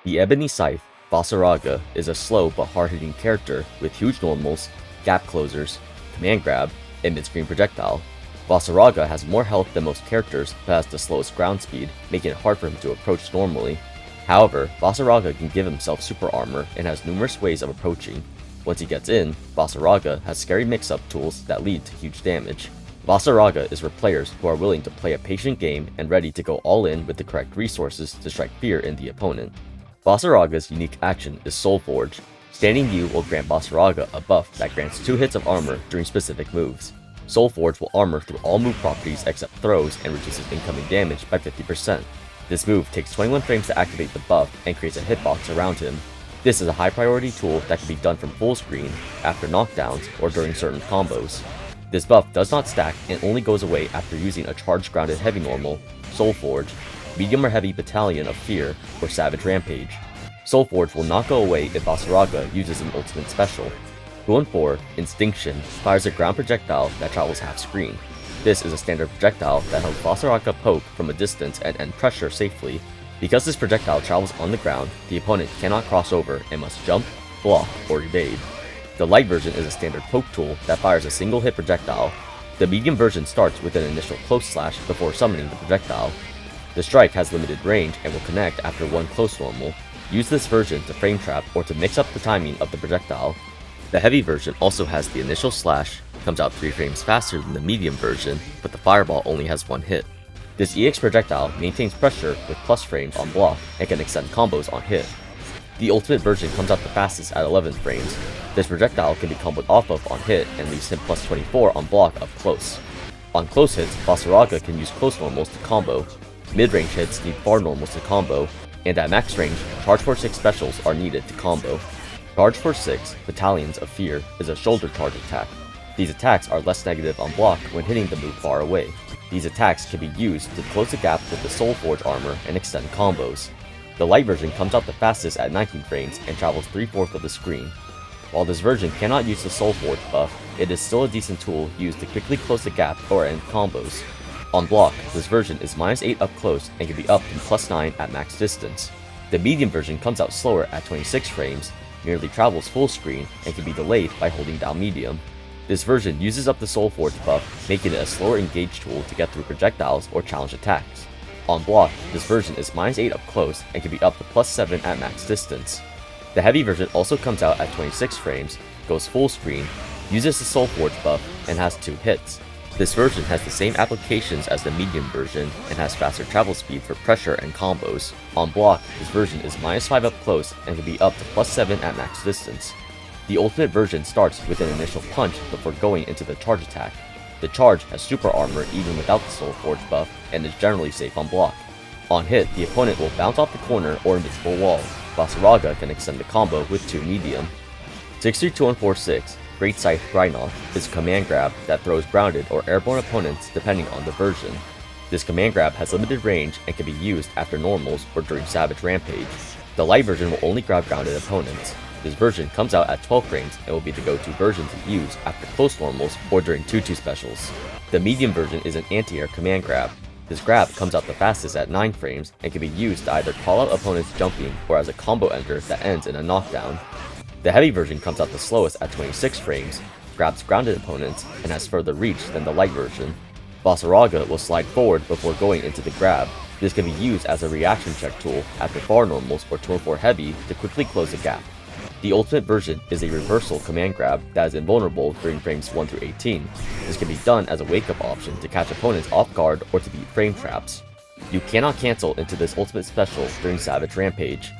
The Ebony Scythe, Vaseraga, is a slow but hard-hitting character with huge normals, gap closers, command grab, and mid-screen projectile. Vaseraga has more health than most characters but has the slowest ground speed, making it hard for him to approach normally. However, Vaseraga can give himself super armor and has numerous ways of approaching. Once he gets in, Vaseraga has scary mix-up tools that lead to huge damage. Vaseraga is for players who are willing to play a patient game and ready to go all in with the correct resources to strike fear in the opponent. Vasaraga's unique action is Soul Forge. Standing U will grant Vaseraga a buff that grants 2 hits of armor during specific moves. Soul Forge will armor through all move properties except throws and reduces incoming damage by 50%. This move takes 21 frames to activate the buff and creates a hitbox around him. This is a high priority tool that can be done from full screen, after knockdowns, or during certain combos. This buff does not stack and only goes away after using a charged grounded heavy normal, Soul Forge, medium or heavy Battalion of Fear, or Savage Rampage. Soul Forge will not go away if Vaseraga uses an ultimate special. 2-4, Instinction, fires a ground projectile that travels half screen. This is a standard projectile that helps Vaseraga poke from a distance and end pressure safely. Because this projectile travels on the ground, the opponent cannot cross over and must jump, block, or evade. The light version is a standard poke tool that fires a single hit projectile. The medium version starts with an initial close slash before summoning the projectile. The strike has limited range and will connect after one close normal. Use this version to frame trap or to mix up the timing of the projectile. The heavy version also has the initial slash, comes out 3 frames faster than the medium version, but the fireball only has 1 hit. This EX projectile maintains pressure with plus frames on block and can extend combos on hit. The ultimate version comes out the fastest at 11 frames. This projectile can be comboed off of on hit and leaves him plus 24 on block up close. On close hits, Vaseraga can use close normals to combo. Mid-range hits need far normals to combo, and at max range, Charge for 6 specials are needed to combo. Charge for 6, Battalions of Fear, is a shoulder charge attack. These attacks are less negative on block when hitting the move far away. These attacks can be used to close the gap with the Soul Forge armor and extend combos. The light version comes out the fastest at 19 frames and travels 3/4 of the screen. While this version cannot use the Soul Forge buff, it is still a decent tool used to quickly close the gap or end combos. On block, this version is -8 up close and can be up to +9 at max distance. The medium version comes out slower at 26 frames, merely travels full screen, and can be delayed by holding down medium. This version uses up the Soul Forge buff, making it a slower engage tool to get through projectiles or challenge attacks. On block, this version is -8 up close and can be up to +7 at max distance. The heavy version also comes out at 26 frames, goes full screen, uses the Soul Forge buff, and has 2 hits. This version has the same applications as the medium version and has faster travel speed for pressure and combos. On block, this version is -5 up close and can be up to +7 at max distance. The ultimate version starts with an initial punch before going into the charge attack. The charge has super armor even without the Soul Forge buff and is generally safe on block. On hit, the opponent will bounce off the corner or invisible wall. Vaseraga can extend the combo with 2 medium. 632-146, Great Scythe Grinoth, is a command grab that throws grounded or airborne opponents depending on the version. This command grab has limited range and can be used after normals or during Savage Rampage. The light version will only grab grounded opponents. This version comes out at 12 frames and will be the go-to version to use after close normals or during 2-2 specials. The medium version is an anti-air command grab. This grab comes out the fastest at 9 frames and can be used to either call out opponents jumping or as a combo ender that ends in a knockdown. The heavy version comes out the slowest at 26 frames, grabs grounded opponents, and has further reach than the light version. Vaseraga will slide forward before going into the grab. This can be used as a reaction check tool after far normals or 2-4 heavy to quickly close the gap. The ultimate version is a reversal command grab that is invulnerable during frames 1 through 18. This can be done as a wake-up option to catch opponents off guard or to beat frame traps. You cannot cancel into this ultimate special during Savage Rampage.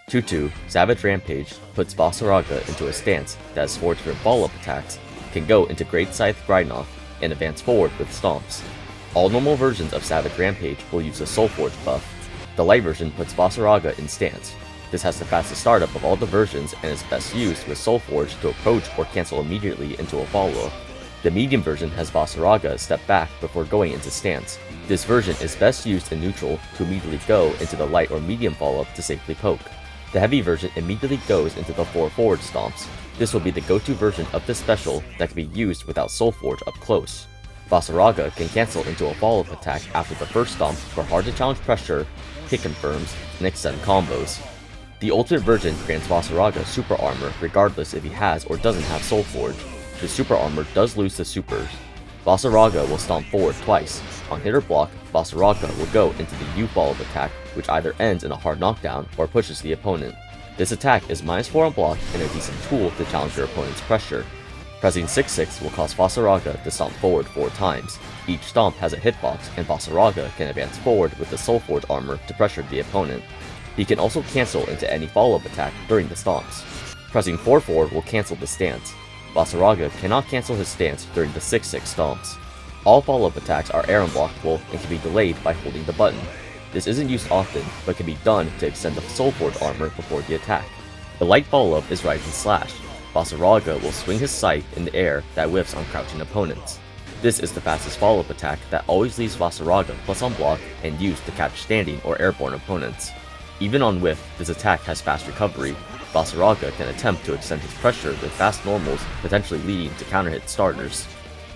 2-2, Savage Rampage puts Vaseraga into a stance that has 4 different follow-up attacks, can go into Great Scythe Grinoth, and advance forward with stomps. All normal versions of Savage Rampage will use the Soul Forge buff. The light version puts Vaseraga in stance. This has the fastest startup of all the versions and is best used with Soul Forge to approach or cancel immediately into a follow-up. The medium version has Vaseraga step back before going into stance. This version is best used in neutral to immediately go into the light or medium follow-up to safely poke. The heavy version immediately goes into the 4 forward stomps. This will be the go-to version of this special that can be used without Soul Forge up close. Vaseraga can cancel into a follow-up attack after the first stomp for hard to challenge pressure, hit confirms, and extend combos. The ultimate version grants Vaseraga super armor regardless if he has or doesn't have Soul Forge. The super armor does lose to supers. Vaseraga will stomp forward twice. On hit or block, Vaseraga will go into the U follow-up attack, which either ends in a hard knockdown or pushes the opponent. This attack is -4 on block and a decent tool to challenge your opponent's pressure. Pressing 6-6 will cause Vaseraga to stomp forward 4 times. Each stomp has a hitbox, and Vaseraga can advance forward with the Soul Forge armor to pressure the opponent. He can also cancel into any follow-up attack during the stomps. Pressing 4-4 will cancel the stance. Vaseraga cannot cancel his stance during the 6-6 stomps. All follow-up attacks are air unblockable and can be delayed by holding the button. This isn't used often, but can be done to extend the Soul Forge armor before the attack. The light follow-up is Rising Slash. Vaseraga will swing his scythe in the air that whiffs on crouching opponents. This is the fastest follow-up attack that always leaves Vaseraga plus on block and used to catch standing or airborne opponents. Even on whiff, this attack has fast recovery. Vaseraga can attempt to extend his pressure with fast normals, potentially leading to counter-hit starters.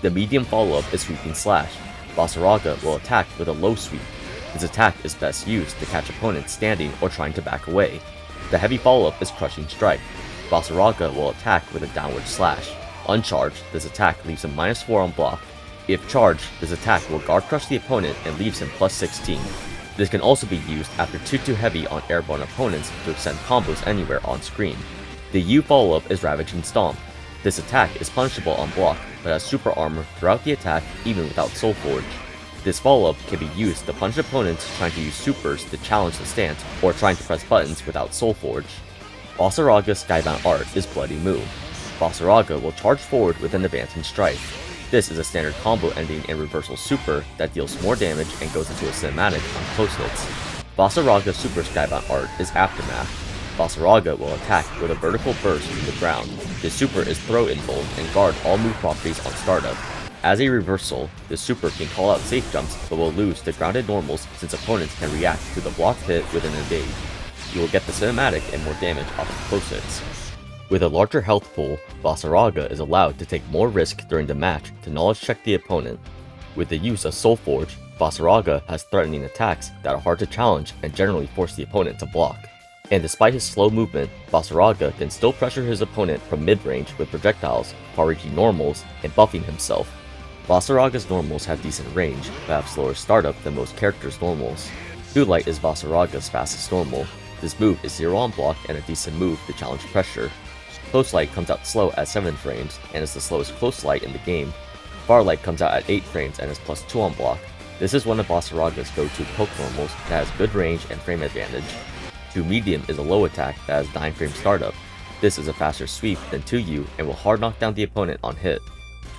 The medium follow-up is Sweeping Slash. Vaseraga will attack with a low sweep. This attack is best used to catch opponents standing or trying to back away. The heavy follow-up is Crushing Strike. Vaseraga will attack with a downward slash. Uncharged, this attack leaves him -4 on block. If charged, this attack will guard crush the opponent and leaves him +16. This can also be used after 2-2 heavy on airborne opponents to extend combos anywhere on screen. The U follow-up is Ravaging Stomp. This attack is punishable on block, but has super armor throughout the attack even without Soul Forge. This follow-up can be used to punish opponents trying to use supers to challenge the stance or trying to press buttons without Soul Forge. Vasaraga's Skybound art is Bloody Moon. Vaseraga will charge forward with an advancing strike. This is a standard combo ending in reversal super that deals more damage and goes into a cinematic on close hits. Vasaraga's super Skybound art is Aftermath. Vaseraga will attack with a vertical burst from the ground. This super is throw invuln and guard all move properties on startup. As a reversal, this super can call out safe jumps but will lose to grounded normals since opponents can react to the blocked hit with an evade. You will get the cinematic and more damage off of close hits. With a larger health pool, Vaseraga is allowed to take more risk during the match to knowledge check the opponent. With the use of Soul Forge, Vaseraga has threatening attacks that are hard to challenge and generally force the opponent to block. And despite his slow movement, Vaseraga can still pressure his opponent from mid-range with projectiles, far-reaching normals, and buffing himself. Vaseraga's normals have decent range, but have slower startup than most characters' normals. Food Light is Vaseraga's fastest normal. This move is 0 on block and a decent move to challenge pressure. Close Light comes out slow at 7 frames and is the slowest Close Light in the game. Far Light comes out at 8 frames and is +2 on block. This is one of Vaseraga's go-to poke normals that has good range and frame advantage. 2 Medium is a low attack that has 9 frame startup. This is a faster sweep than 2U and will hard knock down the opponent on hit.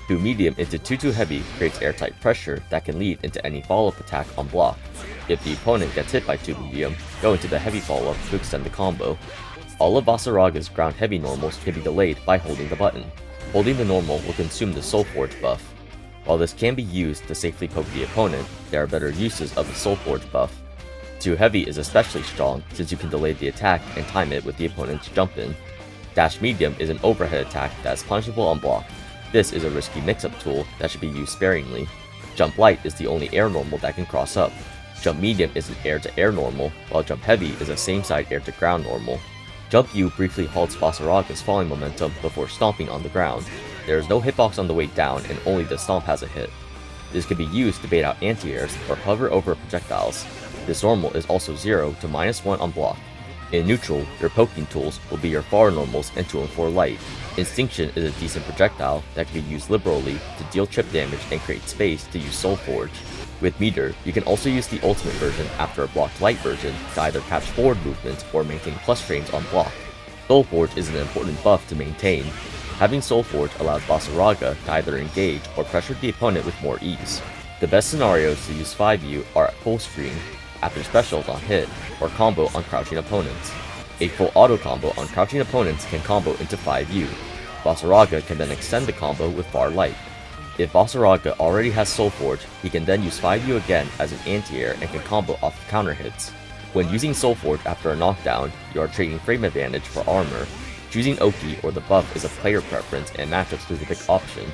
2 Medium into 2-2 Heavy creates airtight pressure that can lead into any follow-up attack on block. If the opponent gets hit by 2 Medium, go into the Heavy follow-up to extend the combo. All of Vaseraga's ground heavy normals can be delayed by holding the button. Holding the normal will consume the Soul Forge buff. While this can be used to safely poke the opponent, there are better uses of the Soul Forge buff. 2 Heavy is especially strong since you can delay the attack and time it with the opponent's jump in. Dash Medium is an overhead attack that is punishable on block. This is a risky mix-up tool that should be used sparingly. Jump Light is the only air normal that can cross up. Jump Medium is an air-to-air normal, while Jump Heavy is a same-side air-to-ground normal. Jump U briefly halts Vaseraga's falling momentum before stomping on the ground. There is no hitbox on the way down and only the stomp has a hit. This can be used to bait out anti-airs or hover over projectiles. This normal is also 0 to -1 on block. In neutral, your poking tools will be your far normals and 2 and 4 light. Instinction is a decent projectile that can be used liberally to deal chip damage and create space to use Soul Forge. With Meter, you can also use the ultimate version after a blocked light version to either catch forward movement or maintain plus frames on block. Soul Forge is an important buff to maintain. Having Soul Forge allows Vaseraga to either engage or pressure the opponent with more ease. The best scenarios to use 5U are at full screen, after specials on hit, or combo on crouching opponents. A full auto combo on crouching opponents can combo into 5U. Vaseraga can then extend the combo with Far Light. If Vaseraga already has Soul Forge, he can then use 5U again as an anti-air and can combo off of counter hits. When using Soul Forge after a knockdown, you are trading frame advantage for armor. Choosing Oki or the buff is a player preference and matchup specific option.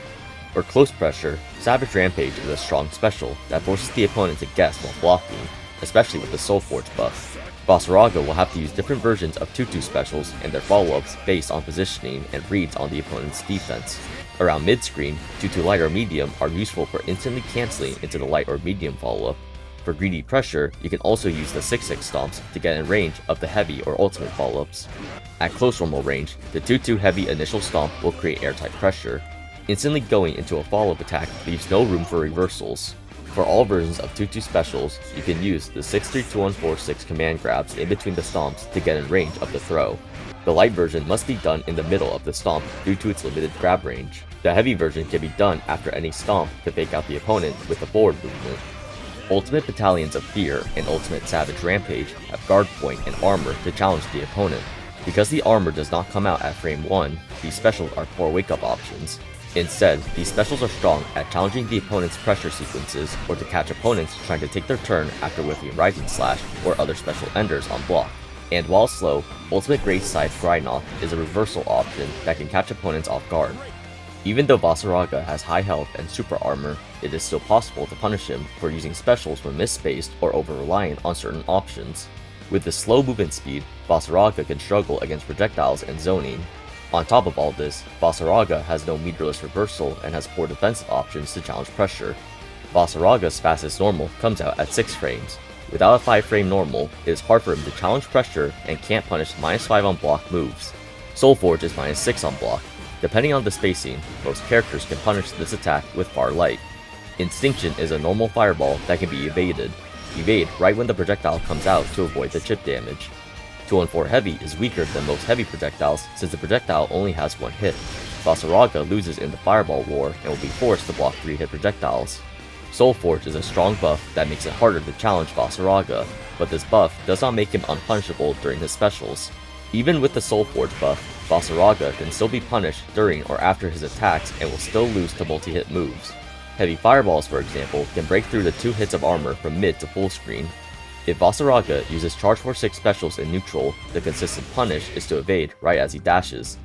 For close pressure, Savage Rampage is a strong special that forces the opponent to guess while blocking. especially with the Soul Forge buff. Vaseraga will have to use different versions of 2-2 specials and their follow-ups based on positioning and reads on the opponent's defense. Around mid-screen, 2-2 light or medium are useful for instantly canceling into the light or medium follow-up. For greedy pressure, you can also use the 6-6 stomps to get in range of the heavy or ultimate follow-ups. At close normal range, the 2-2 heavy initial stomp will create airtight pressure. Instantly going into a follow-up attack leaves no room for reversals. For all versions of 2-2 specials, you can use the 6-3-2-1-4-6 command grabs in between the stomps to get in range of the throw. The light version must be done in the middle of the stomp due to its limited grab range. The heavy version can be done after any stomp to fake out the opponent with a forward movement. Ultimate Battalions of Fear and Ultimate Savage Rampage have guard point and armor to challenge the opponent. Because the armor does not come out at frame 1, these specials are poor wake-up options. Instead, these specials are strong at challenging the opponent's pressure sequences or to catch opponents trying to take their turn after whiffing Rising Slash or other special enders on block. And while slow, Ultimate Great Scythe Grindknock is a reversal option that can catch opponents off guard. Even though Vaseraga has high health and super armor, it is still possible to punish him for using specials when misspaced or over-reliant on certain options. With the slow movement speed, Vaseraga can struggle against projectiles and zoning. On top of all this, Vaseraga has no meterless reversal and has poor defensive options to challenge pressure. Vaseraga's fastest normal comes out at 6 frames. Without a 5-frame normal, it is hard for him to challenge pressure and can't punish -5 on block moves. Soul Forge is -6 on block. Depending on the spacing, most characters can punish this attack with Far Light. Instinction is a normal fireball that can be evaded. Evade right when the projectile comes out to avoid the chip damage. 2-1-4 Heavy is weaker than most heavy projectiles since the projectile only has 1 hit. Vaseraga loses in the Fireball War and will be forced to block 3-hit projectiles. Soul Forge is a strong buff that makes it harder to challenge Vaseraga, but this buff does not make him unpunishable during his specials. Even with the Soul Forge buff, Vaseraga can still be punished during or after his attacks and will still lose to multi-hit moves. Heavy Fireballs, for example, can break through the 2 hits of armor from mid to full screen. If Vaseraga uses Charge Force 6 specials in neutral, the consistent punish is to evade right as he dashes.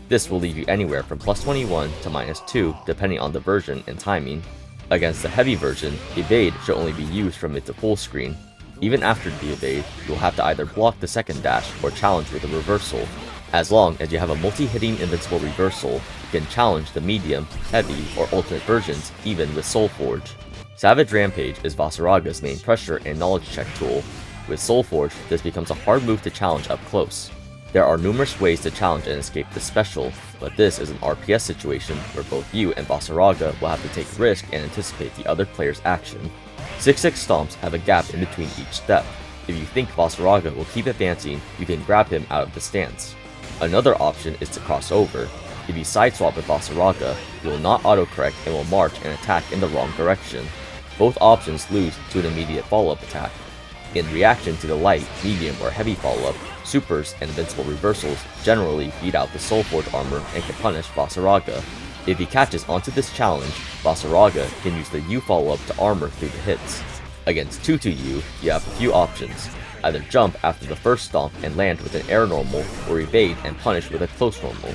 This will leave you anywhere from +21 to -2 depending on the version and timing. Against the heavy version, evade should only be used from mid to full screen. Even after the evade, you'll have to either block the second dash or challenge with a reversal. As long as you have a multi-hitting invincible reversal, you can challenge the medium, heavy, or ultimate versions even with Soul Forge. Savage Rampage is Vaseraga's main pressure and knowledge check tool. With Soul Forge, this becomes a hard move to challenge up close. There are numerous ways to challenge and escape this special, but this is an RPS situation where both you and Vaseraga will have to take risk and anticipate the other player's action. 6-6 stomps have a gap in between each step. If you think Vaseraga will keep advancing, you can grab him out of the stance. Another option is to cross over. If you sideswap with Vaseraga, you will not autocorrect and will march and attack in the wrong direction. Both options lose to an immediate follow-up attack. In reaction to the light, medium, or heavy follow-up, supers and invincible reversals generally beat out the Soul Forge armor and can punish Vaseraga. If he catches onto this challenge, Vaseraga can use the U follow-up to armor through the hits. Against 2-2U, you have a few options. Either jump after the first stomp and land with an air normal, or evade and punish with a close normal.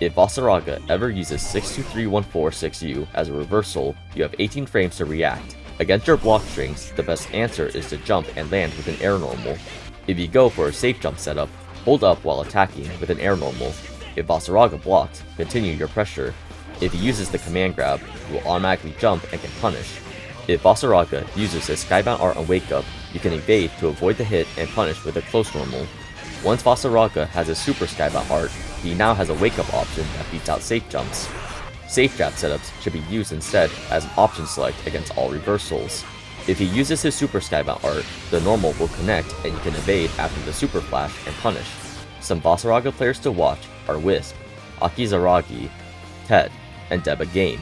If Vaseraga ever uses 6-2-3-1-4-6U as a reversal, you have 18 frames to react. Against your block strings, the best answer is to jump and land with an air normal. If you go for a safe jump setup, hold up while attacking with an air normal. If Vaseraga blocks, continue your pressure. If he uses the command grab, you will automatically jump and can punish. If Vaseraga uses his Skybound Art on Wake Up, you can evade to avoid the hit and punish with a close normal. Once Vaseraga has his Super Skybound Art, he now has a Wake Up option that beats out safe jumps. Safe jab setups should be used instead as an option select against all reversals. If he uses his Super Skybound Art, the normal will connect and you can evade after the Super Flash and punish. Some Vaseraga players to watch are Wisp, Akizaragi, Ted, and Deba Game.